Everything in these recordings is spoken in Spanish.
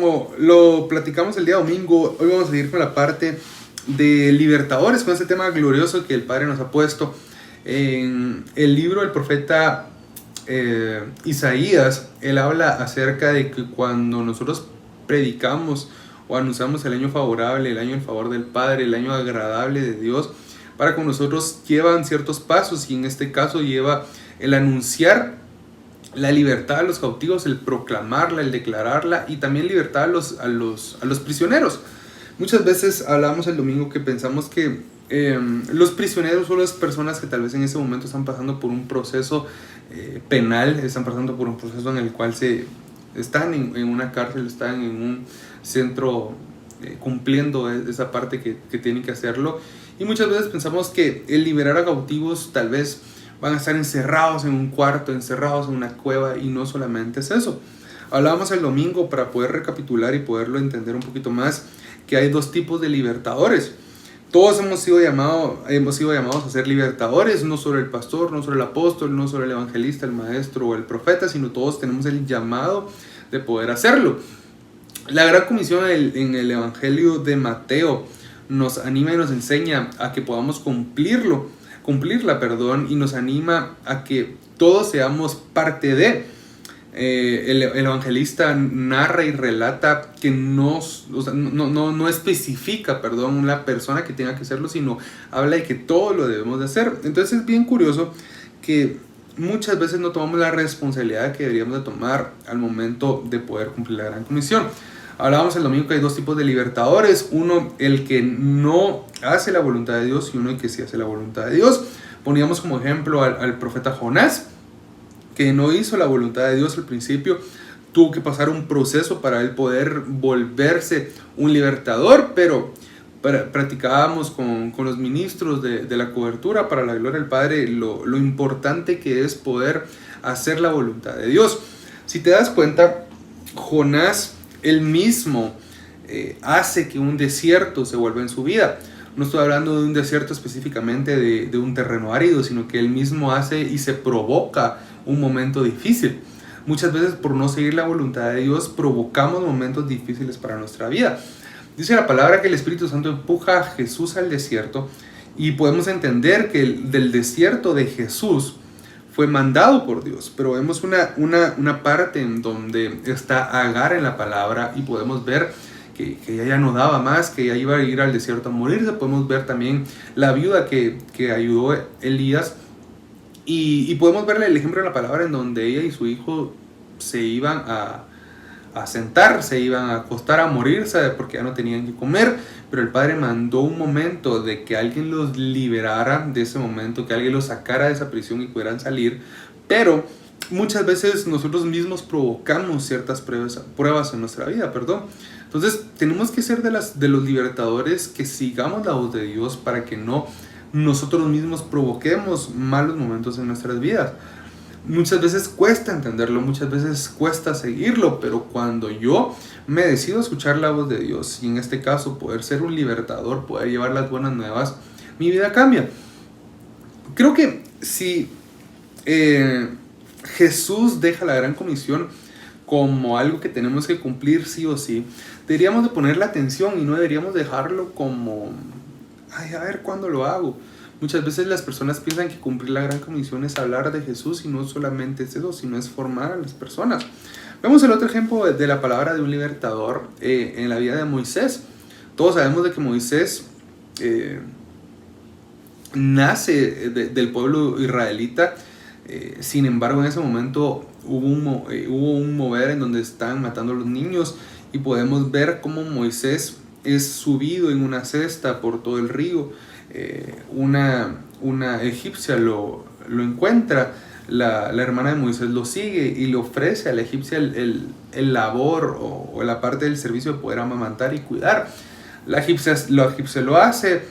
como lo platicamos el día domingo, hoy vamos a seguir con la parte de libertadores, con ese tema glorioso que el Padre nos ha puesto en el libro del profeta Isaías. Él habla acerca de que cuando nosotros predicamos o anunciamos el año favorable, el año en favor del Padre, el año agradable de Dios, para con nosotros llevan ciertos pasos, y en este caso lleva el anunciar la libertad a los cautivos, el proclamarla, el declararla, y también libertad a los prisioneros. Muchas veces hablamos el domingo que pensamos que los prisioneros son las personas que tal vez en ese momento están pasando por un proceso penal, están pasando por un proceso en el cual están en una cárcel, están en un centro cumpliendo esa parte que tienen que hacerlo. Y muchas veces pensamos que el liberar a cautivos tal vez van a estar encerrados en un cuarto, encerrados en una cueva, y no solamente es eso. Hablábamos el domingo, para poder recapitular y poderlo entender un poquito más, que hay dos tipos de libertadores. Todos hemos sido llamados a ser libertadores, no solo el pastor, no solo el apóstol, no solo el evangelista, el maestro o el profeta, sino todos tenemos el llamado de poder hacerlo. La Gran Comisión en el Evangelio de Mateo nos anima y nos enseña a que podamos cumplirla, y nos anima a que todos seamos parte de. El evangelista narra y relata que no especifica, la persona que tenga que hacerlo, sino habla de que todo lo debemos de hacer. Entonces es bien curioso que muchas veces no tomamos la responsabilidad que deberíamos de tomar al momento de poder cumplir la Gran Comisión. Hablábamos el domingo que hay dos tipos de libertadores: uno, el que no hace la voluntad de Dios, y uno, el que sí hace la voluntad de Dios. Poníamos como ejemplo al profeta Jonás, que no hizo la voluntad de Dios al principio. Tuvo que pasar un proceso para él poder volverse un libertador, pero practicábamos con los ministros de la cobertura, para la gloria del Padre, lo importante que es poder hacer la voluntad de Dios. Si te das cuenta, Jonás él mismo hace que un desierto se vuelva en su vida. No estoy hablando de un desierto específicamente de un terreno árido, sino que él mismo hace y se provoca un momento difícil. Muchas veces, por no seguir la voluntad de Dios, provocamos momentos difíciles para nuestra vida. Dice la palabra que el Espíritu Santo empuja a Jesús al desierto, y podemos entender que del desierto de Jesús fue mandado por Dios. Pero vemos una parte en donde está Agar en la palabra, y podemos ver que ella ya no daba más, que ella iba a ir al desierto a morirse. Podemos ver también la viuda que ayudó a Elías, y podemos verle el ejemplo en la palabra en donde ella y su hijo se iban a sentar, se iban a acostar a morirse porque ya no tenían que comer. Pero el Padre mandó un momento de que alguien los liberara de ese momento, que alguien los sacara de esa prisión y pudieran salir. Pero muchas veces nosotros mismos provocamos ciertas pruebas en nuestra vida, Entonces tenemos que ser de los libertadores que sigamos la voz de Dios, para que no nosotros mismos provoquemos malos momentos en nuestras vidas. Muchas veces cuesta entenderlo, muchas veces cuesta seguirlo, pero cuando yo me decido a escuchar la voz de Dios, y en este caso poder ser un libertador, poder llevar las buenas nuevas, mi vida cambia. Creo que si Jesús deja la Gran Comisión como algo que tenemos que cumplir sí o sí, deberíamos de ponerle atención, y no deberíamos dejarlo como a ver cuándo lo hago. Muchas veces las personas piensan que cumplir la Gran Comisión es hablar de Jesús, y no solamente es eso, sino es formar a las personas. Vemos el otro ejemplo de la palabra de un libertador en la vida de Moisés. Todos sabemos de que Moisés nace del pueblo israelita. Sin embargo, en ese momento hubo un mover en donde están matando a los niños, y podemos ver cómo Moisés es subido en una cesta por todo el río. Una egipcia lo encuentra, la hermana de Moisés lo sigue y le ofrece a la egipcia el labor o la parte del servicio de poder amamantar y cuidar. La egipcia lo hace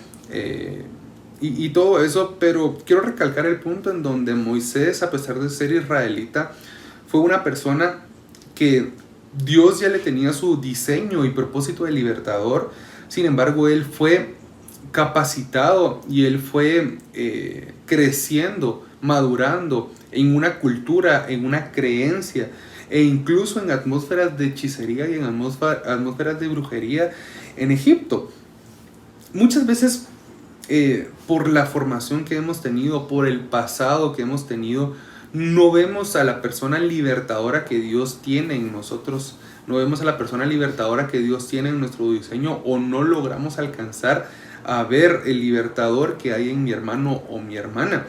y todo eso, pero quiero recalcar el punto en donde Moisés, a pesar de ser israelita, fue una persona que Dios ya le tenía su diseño y propósito de libertador. Sin embargo, él fue capacitado y él fue creciendo, madurando en una cultura, en una creencia, e incluso en atmósferas de hechicería y en atmósferas de brujería en Egipto. Muchas veces por la formación que hemos tenido, por el pasado que hemos tenido, no vemos a la persona libertadora que Dios tiene en nosotros, no vemos a la persona libertadora que Dios tiene en nuestro diseño, o no logramos alcanzar a ver el libertador que hay en mi hermano o mi hermana.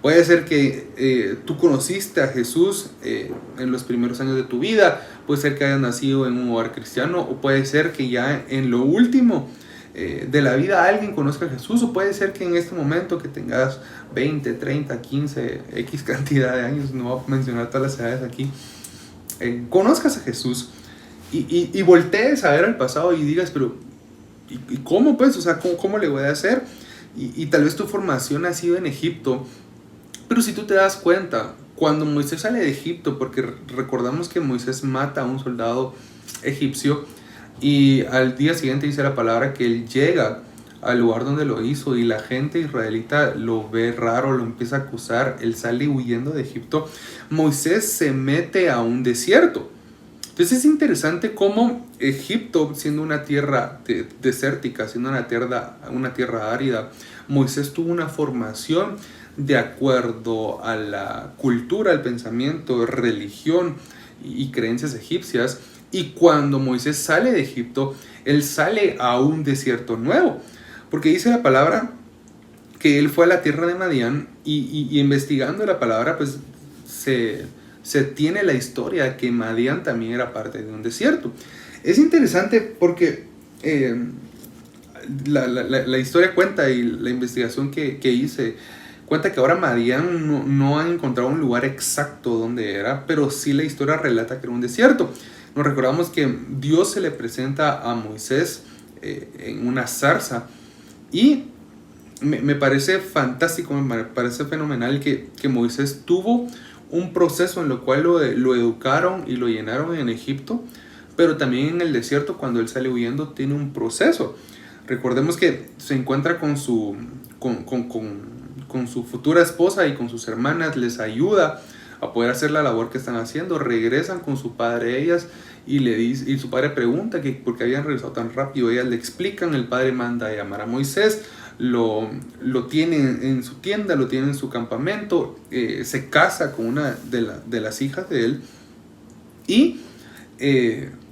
Puede ser que tú conociste a Jesús en los primeros años de tu vida, puede ser que hayas nacido en un hogar cristiano, o puede ser que ya en lo último de la vida alguien conozca a Jesús, o puede ser que en este momento que tengas 20, 30, 15, X cantidad de años, no voy a mencionar todas las edades aquí, conozcas a Jesús y voltees a ver al pasado y digas, pero ¿y cómo pues? O sea, ¿cómo le voy a hacer? Y tal vez tu formación ha sido en Egipto, pero si tú te das cuenta, cuando Moisés sale de Egipto, porque recordamos que Moisés mata a un soldado egipcio, y al día siguiente dice la palabra que él llega al lugar donde lo hizo y la gente israelita lo ve raro, lo empieza a acusar, él sale huyendo de Egipto. Moisés se mete a un desierto. Entonces es interesante cómo Egipto, siendo una tierra desértica, siendo una tierra árida, Moisés tuvo una formación de acuerdo a la cultura, el pensamiento, religión y creencias egipcias. Y cuando Moisés sale de Egipto, él sale a un desierto nuevo, porque dice la palabra que él fue a la tierra de Madián y investigando la palabra, pues se tiene la historia que Madián también era parte de un desierto. Es interesante porque la historia cuenta, y la investigación que hice cuenta que ahora Madián no han encontrado un lugar exacto donde era, pero sí la historia relata que era un desierto. Nos recordamos que Dios se le presenta a Moisés en una zarza, y me parece fantástico, me parece fenomenal que Moisés tuvo un proceso en lo cual lo educaron y lo llenaron en Egipto, pero también en el desierto, cuando él sale huyendo, tiene un proceso. Recordemos que se encuentra con su futura esposa y con sus hermanas, les ayuda a poder hacer la labor que están haciendo. Regresan con su padre ellas y su padre pregunta que por qué habían regresado tan rápido. Ellas le explican, el padre manda a llamar a Moisés, lo tiene en su tienda, lo tiene en su campamento, se casa con una de las hijas de él y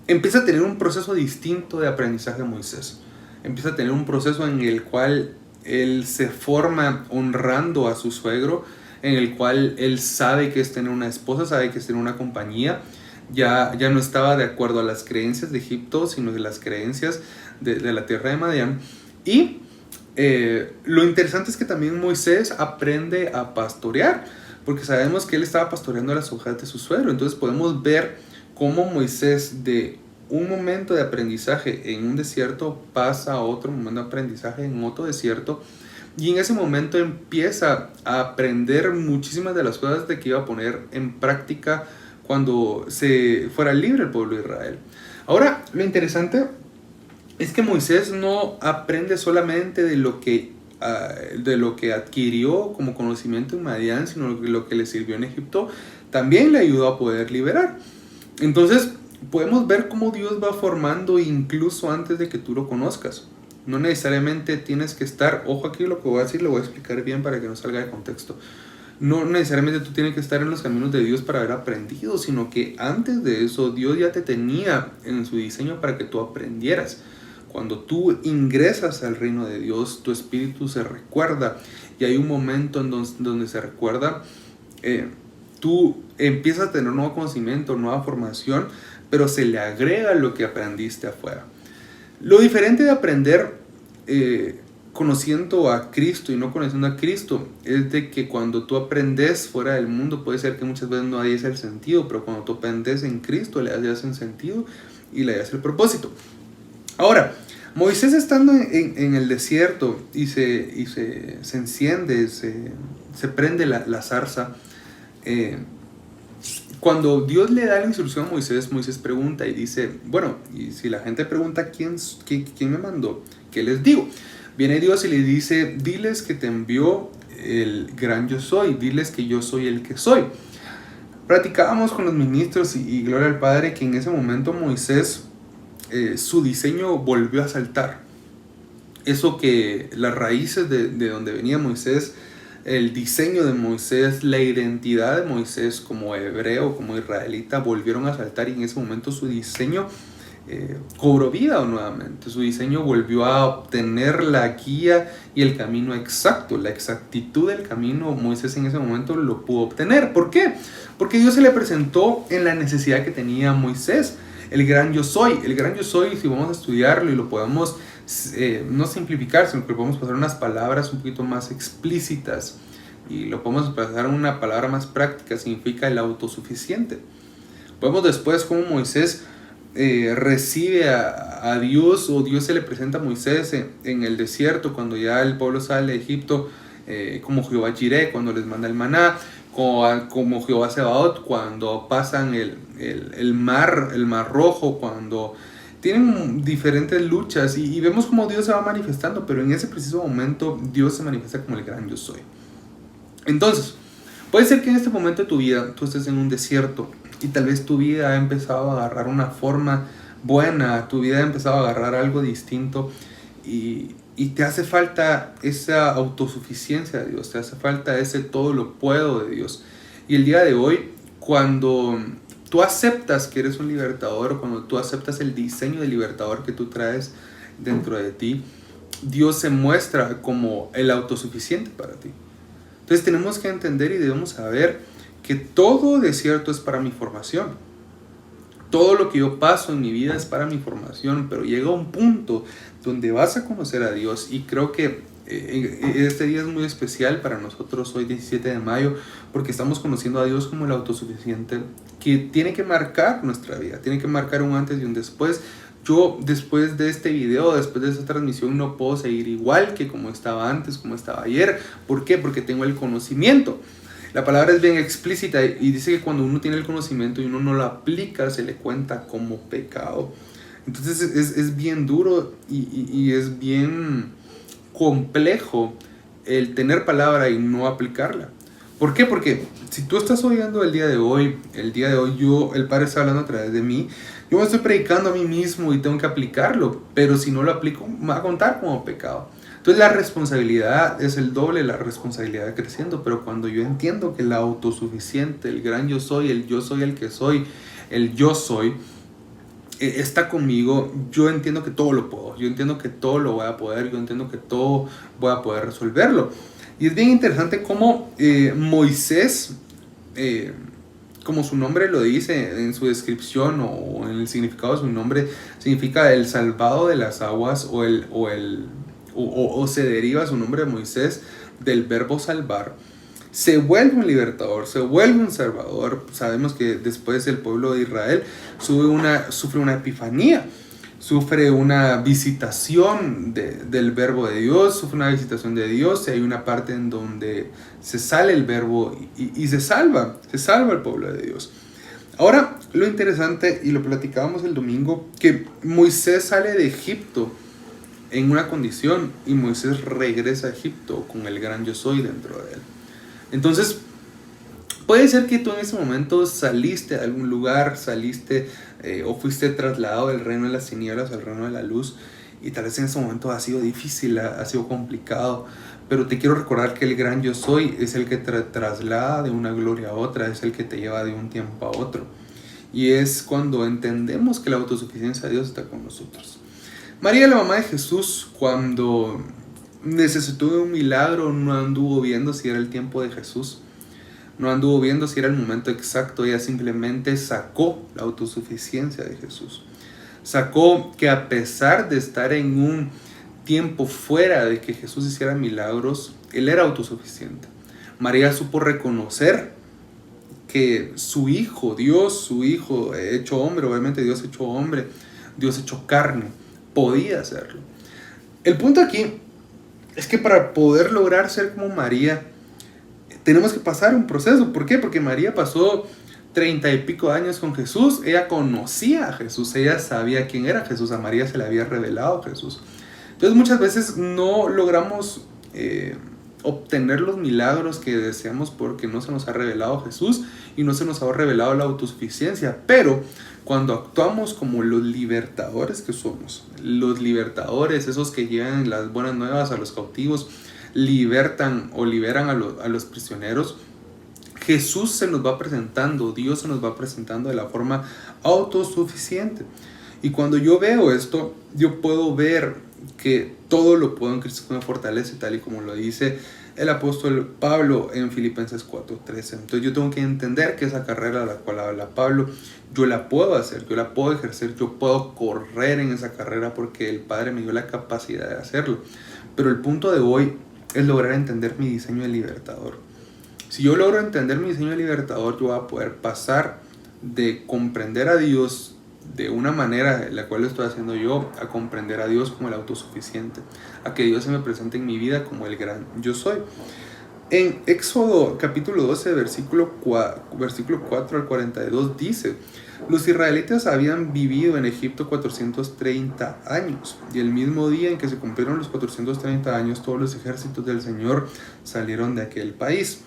empieza a tener un proceso distinto de aprendizaje Moisés. Empieza a tener un proceso en el cual él se forma honrando a su suegro, en el cual él sabe que es tener una esposa, sabe que es tener una compañía. Ya no estaba de acuerdo a las creencias de Egipto, sino de las creencias de la tierra de Madián. Y lo interesante es que también Moisés aprende a pastorear, porque sabemos que él estaba pastoreando las ovejas de su suegro. Entonces podemos ver cómo Moisés, de un momento de aprendizaje en un desierto, pasa a otro momento de aprendizaje en otro desierto, y en ese momento empieza a aprender muchísimas de las cosas de que iba a poner en práctica cuando se fuera libre el pueblo de Israel. Ahora, lo interesante es que Moisés no aprende solamente de lo que adquirió como conocimiento en Madián, sino lo que le sirvió en Egipto, también le ayudó a poder liberar. Entonces, podemos ver cómo Dios va formando incluso antes de que tú lo conozcas. No necesariamente tienes que estar, ojo aquí lo que voy a decir, lo voy a explicar bien para que no salga de contexto. No necesariamente tú tienes que estar en los caminos de Dios para haber aprendido, sino que antes de eso Dios ya te tenía en su diseño para que tú aprendieras. Cuando tú ingresas al reino de Dios, tu espíritu se recuerda, y hay un momento en donde se recuerda, tú empiezas a tener nuevo conocimiento, nueva formación, pero se le agrega lo que aprendiste afuera. Lo diferente de aprender conociendo a Cristo y no conociendo a Cristo es de que cuando tú aprendes fuera del mundo, puede ser que muchas veces no hayas el sentido, pero cuando tú aprendes en Cristo le hayas el sentido y le hayas el propósito. Ahora, Moisés, estando en el desierto y se enciende, se prende la zarza, cuando Dios le da la instrucción a Moisés, Moisés pregunta y dice, bueno, y si la gente pregunta quién me mandó, ¿qué les digo? Viene Dios y le dice, diles que te envió el gran yo soy, diles que yo soy el que soy. Platicábamos con los ministros y gloria al Padre que en ese momento Moisés, su diseño volvió a saltar. Eso que las raíces de donde venía Moisés, el diseño de Moisés, la identidad de Moisés como hebreo, como israelita, volvieron a saltar y en ese momento su diseño cobró vida nuevamente. Su diseño volvió a obtener la guía y el camino exacto, la exactitud del camino. Moisés en ese momento lo pudo obtener. ¿Por qué? Porque Dios se le presentó en la necesidad que tenía Moisés. El gran yo soy. El gran yo soy, si vamos a estudiarlo y lo podemos no simplificar, sino que podemos pasar unas palabras un poquito más explícitas y lo podemos pasar una palabra más práctica, significa el autosuficiente. Vemos después cómo Moisés recibe a Dios, o Dios se le presenta a Moisés en el desierto cuando ya el pueblo sale de Egipto, como Jehová Jireh cuando les manda el maná, como Jehová Sebaot cuando pasan el mar Rojo, cuando tienen diferentes luchas y vemos cómo Dios se va manifestando, pero en ese preciso momento Dios se manifiesta como el gran yo soy. Entonces, puede ser que en este momento de tu vida tú estés en un desierto y tal vez tu vida ha empezado a agarrar una forma buena, tu vida ha empezado a agarrar algo distinto y te hace falta esa autosuficiencia de Dios, te hace falta ese todo lo puedo de Dios. Y el día de hoy, cuando tú aceptas que eres un libertador, o cuando tú aceptas el diseño de libertador que tú traes dentro de ti, Dios se muestra como el autosuficiente para ti. Entonces tenemos que entender y debemos saber que todo desierto es para mi formación. Todo lo que yo paso en mi vida es para mi formación, pero llega un punto donde vas a conocer a Dios y creo que este día es muy especial para nosotros hoy 17 de mayo porque estamos conociendo a Dios como el autosuficiente que tiene que marcar nuestra vida, tiene que marcar un antes y un después. Yo después de este video, después de esta transmisión no puedo seguir igual que como estaba antes, como estaba ayer. ¿Por qué? Porque tengo el conocimiento. La palabra es bien explícita y dice que cuando uno tiene el conocimiento y uno no lo aplica, se le cuenta como pecado. Entonces es bien duro y es bien complejo el tener palabra y no aplicarla. ¿Por qué? Porque si tú estás oyendo el día de hoy el Padre está hablando a través de mí, yo me estoy predicando a mí mismo y tengo que aplicarlo, pero si no lo aplico me va a contar como pecado. Entonces la responsabilidad es el doble, la responsabilidad creciendo, pero cuando yo entiendo que el autosuficiente, el gran yo soy el que soy, el yo soy, está conmigo, yo entiendo que todo lo puedo, yo entiendo que todo lo voy a poder, yo entiendo que todo voy a poder resolverlo. Y es bien interesante cómo Moisés, como su nombre lo dice en su descripción o en el significado de su nombre, significa el salvado de las aguas o se deriva su nombre de Moisés del verbo salvar. Se vuelve un libertador, se vuelve un salvador. Sabemos que después el pueblo de Israel sufre una epifanía, sufre una visitación del verbo de Dios, sufre una visitación de Dios y hay una parte en donde se sale el verbo y se salva el pueblo de Dios. Ahora, lo interesante, y lo platicábamos el domingo, que Moisés sale de Egipto en una condición y Moisés regresa a Egipto con el gran yo soy dentro de él. Entonces, puede ser que tú en ese momento saliste de algún lugar, o fuiste trasladado del reino de las tinieblas al reino de la luz y tal vez en ese momento ha sido difícil, ha sido complicado, pero te quiero recordar que el gran yo soy es el que te traslada de una gloria a otra, es el que te lleva de un tiempo a otro. Y es cuando entendemos que la autosuficiencia de Dios está con nosotros. María, la mamá de Jesús, cuando necesitó de un milagro, no anduvo viendo si era el tiempo de Jesús, no anduvo viendo si era el momento exacto, ella simplemente sacó la autosuficiencia de Jesús. Sacó que a pesar de estar en un tiempo fuera de que Jesús hiciera milagros, Él era autosuficiente. María supo reconocer que su hijo, Dios, su hijo hecho hombre, obviamente Dios hecho hombre, Dios hecho carne, podía hacerlo. El punto aquí es que para poder lograr ser como María, tenemos que pasar un proceso. ¿Por qué? Porque María pasó 30 y pico años con Jesús. Ella conocía a Jesús, ella sabía quién era Jesús, a María se le había revelado Jesús. Entonces muchas veces no logramos obtener los milagros que deseamos porque no se nos ha revelado Jesús y no se nos ha revelado la autosuficiencia. Pero cuando actuamos como los libertadores que somos, los libertadores, esos que llevan las buenas nuevas a los cautivos, libertan o liberan a los prisioneros, Jesús se nos va presentando, Dios se nos va presentando de la forma autosuficiente. Y cuando yo veo esto, yo puedo ver que todo lo puedo en Cristo que me fortalece, tal y como lo dice el apóstol Pablo en Filipenses 4:13. Entonces yo tengo que entender que esa carrera de la cual habla Pablo, yo la puedo hacer, yo la puedo ejercer, yo puedo correr en esa carrera porque el Padre me dio la capacidad de hacerlo. Pero el punto de hoy es lograr entender mi diseño de libertador. Si yo logro entender mi diseño de libertador, yo voy a poder pasar de comprender a Dios de una manera en la cual lo estoy haciendo yo, a comprender a Dios como el autosuficiente, a que Dios se me presente en mi vida como el gran yo soy. En Éxodo capítulo 12, versículo 4 al 42 dice: los israelitas habían vivido en Egipto 430 años, y el mismo día en que se cumplieron los 430 años, todos los ejércitos del Señor salieron de aquel país.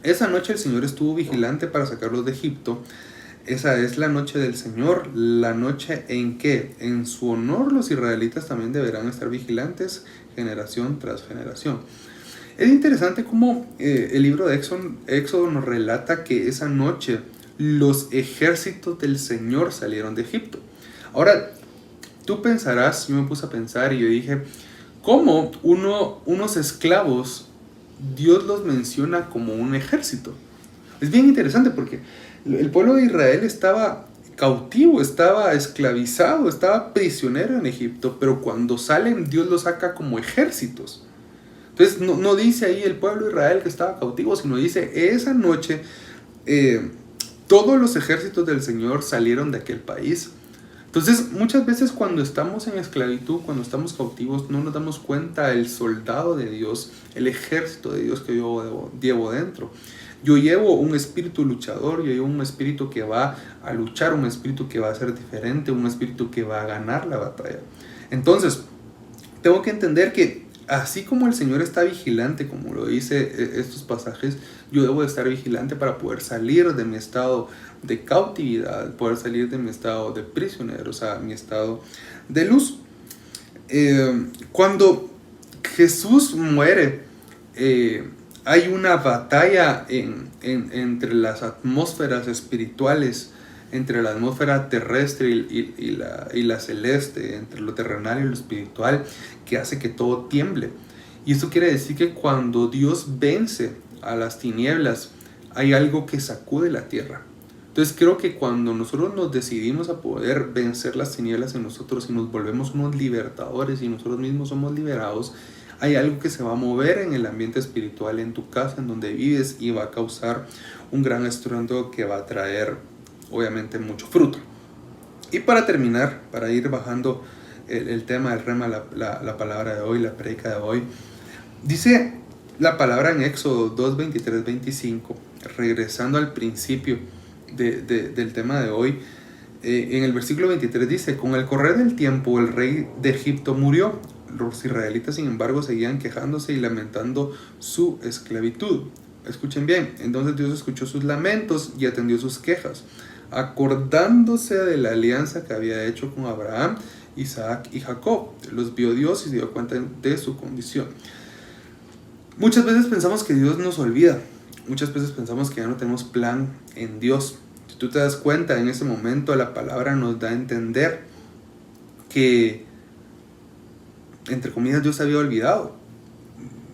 Esa noche el Señor estuvo vigilante para sacarlos de Egipto. Esa es la noche del Señor, la noche en que en su honor los israelitas también deberán estar vigilantes generación tras generación. Es interesante cómo el libro de Éxodo nos relata que esa noche los ejércitos del Señor salieron de Egipto. Ahora, tú pensarás, yo me puse a pensar y yo dije, ¿cómo unos esclavos Dios los menciona como un ejército? Es bien interesante porque el pueblo de Israel estaba cautivo, estaba esclavizado, estaba prisionero en Egipto, pero cuando salen Dios los saca como ejércitos. Entonces no dice ahí el pueblo de Israel que estaba cautivo, sino dice esa noche todos los ejércitos del Señor salieron de aquel país. Entonces muchas veces cuando estamos en esclavitud, cuando estamos cautivos, no nos damos cuenta el soldado de Dios, el ejército de Dios que yo llevo dentro. Yo llevo un espíritu luchador, yo llevo un espíritu que va a luchar, un espíritu que va a ser diferente, un espíritu que va a ganar la batalla. Entonces, tengo que entender que así como el Señor está vigilante, como lo dice estos pasajes, yo debo de estar vigilante para poder salir de mi estado de cautividad, poder salir de mi estado de prisionero, o sea, mi estado de luz. Cuando Jesús muere, hay una batalla entre las atmósferas espirituales, entre la atmósfera terrestre y la celeste, entre lo terrenal y lo espiritual, que hace que todo tiemble. Y eso quiere decir que cuando Dios vence a las tinieblas, hay algo que sacude la tierra. Entonces creo que cuando nosotros nos decidimos a poder vencer las tinieblas en nosotros y nos volvemos unos libertadores y nosotros mismos somos liberados, hay algo que se va a mover en el ambiente espiritual, en tu casa, en donde vives, y va a causar un gran estruendo que va a traer, obviamente, mucho fruto. Y para terminar, para ir bajando el tema del rema, la palabra de hoy, la predica de hoy, dice la palabra en Éxodo 2, 23, 25, regresando al principio del tema de hoy, en el versículo 23 dice: con el correr del tiempo el rey de Egipto murió. Los israelitas, sin embargo, seguían quejándose y lamentando su esclavitud. Escuchen bien, entonces Dios escuchó sus lamentos y atendió sus quejas, acordándose de la alianza que había hecho con Abraham, Isaac y Jacob. Los vio Dios y se dio cuenta de su condición. Muchas veces pensamos que Dios nos olvida, muchas veces pensamos que ya no tenemos plan en Dios. Si tú te das cuenta, en ese momento la palabra nos da a entender que, entre comillas, Dios se había olvidado.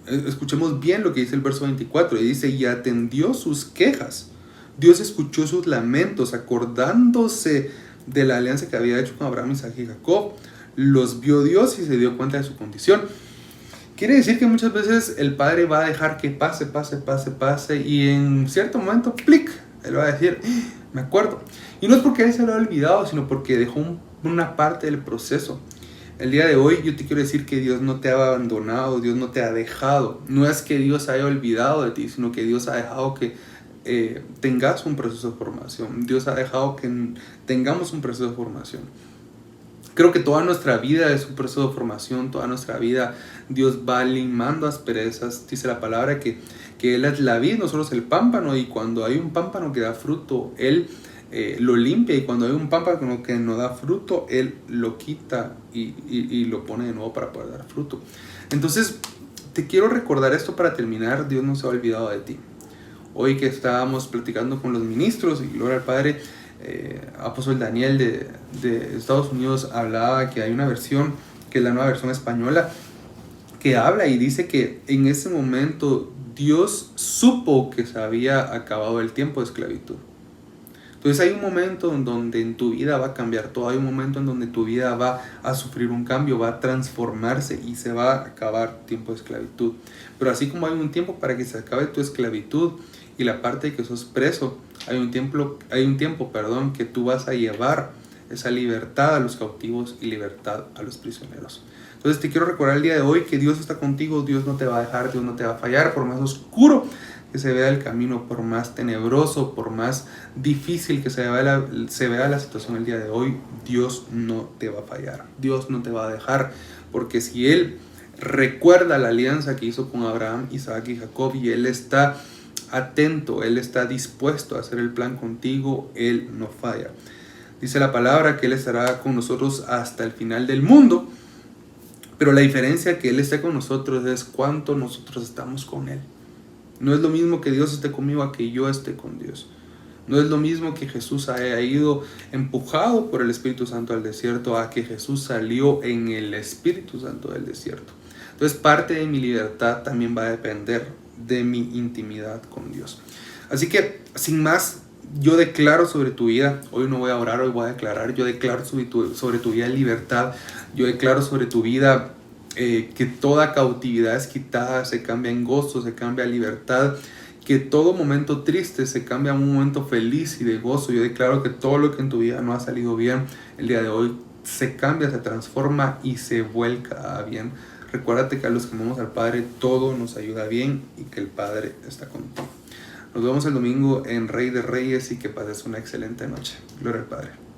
Escuchemos bien lo que dice el verso 24, y dice: y atendió sus quejas. Dios escuchó sus lamentos, acordándose de la alianza que había hecho con Abraham, Isaac y Jacob. Los vio Dios y se dio cuenta de su condición. Quiere decir que muchas veces el Padre va a dejar que pase, y en cierto momento, plic, Él va a decir: me acuerdo. Y no es porque Él se lo ha olvidado, sino porque dejó una parte del proceso. El día de hoy yo te quiero decir que Dios no te ha abandonado, Dios no te ha dejado. No es que Dios haya olvidado de ti, sino que Dios ha dejado que tengas un proceso de formación. Dios ha dejado que tengamos un proceso de formación. Creo que toda nuestra vida es un proceso de formación, toda nuestra vida Dios va limando asperezas. Dice la palabra que Él es la vid, nosotros el pámpano, y cuando hay un pámpano que da fruto, Él lo limpia, y cuando hay un pámpano que no da fruto, Él lo quita y lo pone de nuevo para poder dar fruto. Entonces, te quiero recordar esto para terminar. Dios no se ha olvidado de ti. Hoy que estábamos platicando con los ministros, y gloria al Padre, apóstol Daniel de Estados Unidos hablaba que hay una versión, que es la nueva versión española, que habla y dice que en ese momento Dios supo que se había acabado el tiempo de esclavitud. Entonces hay un momento en donde en tu vida va a cambiar todo, hay un momento en donde tu vida va a sufrir un cambio, va a transformarse y se va a acabar tu tiempo de esclavitud. Pero así como hay un tiempo para que se acabe tu esclavitud y la parte de que sos preso, hay un tiempo, que tú vas a llevar esa libertad a los cautivos y libertad a los prisioneros. Entonces te quiero recordar el día de hoy que Dios está contigo, Dios no te va a dejar, Dios no te va a fallar, por más oscuro que se vea el camino, por más tenebroso, por más difícil que se vea la situación el día de hoy, Dios no te va a fallar, Dios no te va a dejar, porque si Él recuerda la alianza que hizo con Abraham, Isaac y Jacob, y Él está atento, Él está dispuesto a hacer el plan contigo, Él no falla. Dice la palabra que Él estará con nosotros hasta el final del mundo, pero la diferencia que Él esté con nosotros es cuánto nosotros estamos con Él. No es lo mismo que Dios esté conmigo a que yo esté con Dios. No es lo mismo que Jesús haya ido empujado por el Espíritu Santo al desierto a que Jesús salió en el Espíritu Santo del desierto. Entonces parte de mi libertad también va a depender de mi intimidad con Dios. Así que sin más, yo declaro sobre tu vida, hoy no voy a orar, hoy voy a declarar, yo declaro sobre tu vida libertad, yo declaro sobre tu vida que toda cautividad es quitada, se cambia en gozo, se cambia en libertad, que todo momento triste se cambia en un momento feliz y de gozo. Yo declaro que todo lo que en tu vida no ha salido bien, el día de hoy se cambia, se transforma y se vuelca a bien. Recuérdate que a los que amamos al Padre todo nos ayuda bien y que el Padre está contigo. Nos vemos el domingo en Rey de Reyes y que pases una excelente noche. Gloria al Padre.